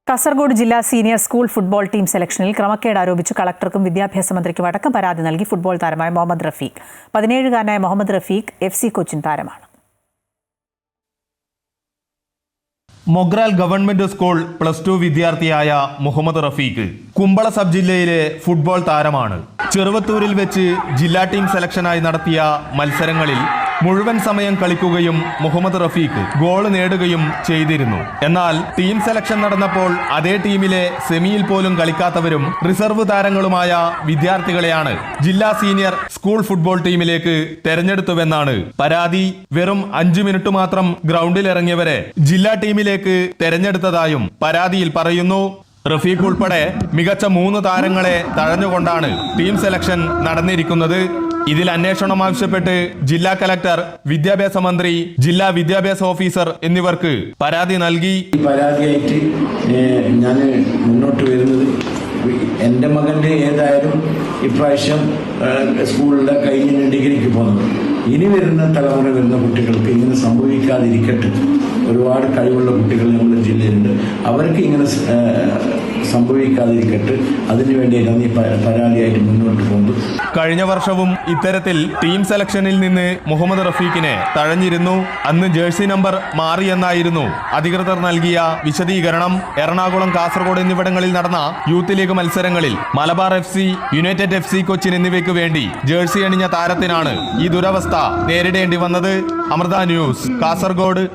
കാസർഗോഡ് ജില്ലാ senior school football team സെലക്ഷനിൽ ക്രമക്കേട് ആരോപിച്ച് കളക്ടർക്കും വിദ്യാഭ്യാസ മന്ത്രിക്കും അടക്കം പരാതി നൽകി ഫുട്ബോൾ താരമായ മുഹമ്മദ് റഫീഖ്. 17-കാരനായ മുഹമ്മദ് റഫീഖ് FC കൊച്ചിൻ താരമാണ്. മൊഗ്രാൽ ഗവൺമെന്റ് സ്കൂൾ +2 വിദ്യാർത്ഥിയായ മുഹമ്മദ് റഫീഖ് കുമ്പള സബ് ജില്ലയിലെ ഫുട്ബോൾ താരമാണ്. ചെറുവത്തൂരിൽ വെച്ച് ജില്ലാ ടീം സെലക്ഷനായി നടത്തിയ മത്സരങ്ങളിൽ മുഴുവൻ സമയം കളിക്കുകയും മുഹമ്മദ് റഫീഖ് ഗോൾ നേടുകയും ചെയ്തിരുന്നു. എന്നാൽ ടീം സെലക്ഷൻ നടന്നപ്പോൾ അതേ ടീമിലെ സെമിയിൽ പോലും കളിക്കാത്തവരും റിസർവ് താരങ്ങളുമായ വിദ്യാർത്ഥികളെയാണ് ജില്ലാ സീനിയർ സ്കൂൾ ഫുട്ബോൾ ടീമിലേക്ക് തെരഞ്ഞെടുത്തുവെന്നാണ് പരാതി. വെറും 5 മിനിറ്റ് മാത്രം ഗ്രൗണ്ടിലിറങ്ങിയവരെ ജില്ലാ ടീമിലേക്ക് തെരഞ്ഞെടുത്തതായും പരാതിയിൽ പറയുന്നു. റഫീഖ് ഉൾപ്പെടെ മികച്ച 3 താരങ്ങളെ തഴഞ്ഞുകൊണ്ടാണ് ടീം സെലക്ഷൻ നടന്നിരിക്കുന്നത്. ഇതിൽ അന്വേഷണം ആവശ്യപ്പെട്ട് ജില്ലാ കലക്ടർ, വിദ്യാഭ്യാസ മന്ത്രി, ജില്ലാ വിദ്യാഭ്യാസ ഓഫീസർ എന്നിവർക്ക് പരാതി നൽകി. പരാതിയായിട്ട് ഞാൻ മുന്നോട്ട് വരുന്നത് എൻ്റെ മകൻ്റെ ഏതായാലും ഇപ്രാവശ്യം സ്കൂളിലെ കഴിഞ്ഞ ഡിഗ്രിക്ക് പോകുന്നത്. ഇനി വരുന്ന തലമുറ വരുന്ന കുട്ടികൾക്ക് ഇങ്ങനെ സംഭവിക്കാതിരിക്കട്ടെ. ഒരുപാട് കഴിവുള്ള കുട്ടികൾ നമ്മുടെ ജില്ലയിലുണ്ട്. അവർക്ക് ഇങ്ങനെ സംഭവിക്കാതിരിക്കട്ടെ, അതിനുവേണ്ടിയാണ് ഈ പരാതിയായിട്ട് മുന്നോട്ട് പോകുന്നത്. കഴിഞ്ഞ വർഷവും ഇത്തരത്തിൽ ടീം സെലക്ഷനിൽ നിന്ന് മുഹമ്മദ് റഫീഖിനെ തഴഞ്ഞിരുന്നു. അന്ന് ജേഴ്സി നമ്പർ മാറിയെന്നായിരുന്നു അധികൃതർ നൽകിയ വിശദീകരണം. എറണാകുളം, കാസർഗോഡ് എന്നിവിടങ്ങളിൽ നടന്ന യൂത്ത് ലീഗ് മത്സരങ്ങളിൽ Malabar FC, United FC Cochin എന്നിവയ്ക്ക് വേണ്ടി ജേഴ്സി അണിഞ്ഞ താരത്തിനാണ് ഈ ദുരവസ്ഥ നേരിടേണ്ടി വന്നത്. അമൃത ന്യൂസ്, കാസർഗോഡ്.